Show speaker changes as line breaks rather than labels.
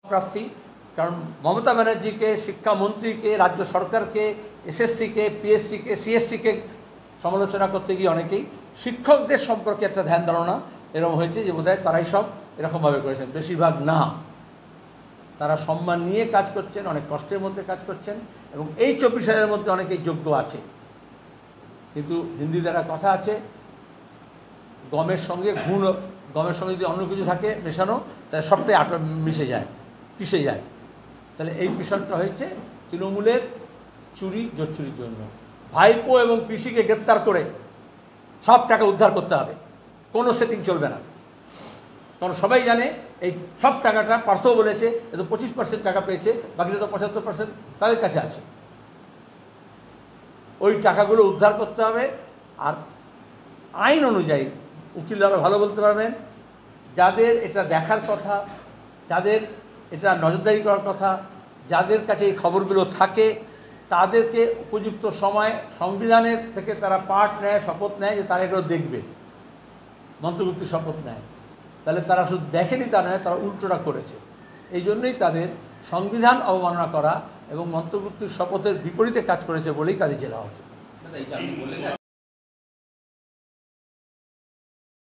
প্রার্থী, কারণ মমতা ব্যানার্জিকে, শিক্ষামন্ত্রীকে, রাজ্য সরকারকে, এসএসসিকে, পিএসসিকে, সিএসসিকে সমালোচনা করতে গিয়ে অনেকেই শিক্ষকদের সম্পর্কে একটা ধ্যান ধারণা এরকম হয়েছে যে বোধহয় তারাই সব এরকমভাবে করেছেন। বেশিরভাগ না, তারা সম্মান নিয়ে কাজ করছেন, অনেক কষ্টের মধ্যে কাজ করছেন, এবং এই 24,000-এর মধ্যে অনেকেই যোগ্য আছে। কিন্তু হিন্দিতে একটা কথা আছে, গমের সঙ্গে গমের সঙ্গে যদি অন্য কিছু থাকে মেশানো, তাহলে সবটাই মিশে যায়, পিষে যায়। তাহলে এই মিশনটা হয়েছে তৃণমূলের চুরি জোচ্চুরির জন্য। ভাইপো এবং পিসিকে গ্রেপ্তার করে সব টাকা উদ্ধার করতে হবে, কোনো সেটিং চলবে না। কারণ সবাই জানে এই সব টাকাটা, পার্থও বলেছে এ তো 25% টাকা পেয়েছে, বাকিটা তো 75% তাদের কাছে আছে। ওই টাকাগুলো উদ্ধার করতে হবে। আর আইন অনুযায়ী উকিলরা ভালো বলতে পারবেন, যাদের এটা দেখার কথা, যাদের এটা নজরদারি করার কথা, যাদের কাছে এই খবরগুলো থাকে, তাদেরকে উপযুক্ত সময় সংবিধানের থেকে তারা পাঠ নেয়, শপথ নেয় যে তারা এগুলো দেখবে, মন্ত্রগুপ্তির শপথ নেয়। তাহলে তারা শুধু দেখেনি তা নয়, তারা উল্টোটা করেছে। এই জন্যই তাদের সংবিধান অবমাননা করা এবং মন্ত্রগুপ্তির শপথের বিপরীতে কাজ করেছে বলেই তাদের জেলা হচ্ছে।
এই যে আপনি বললেন না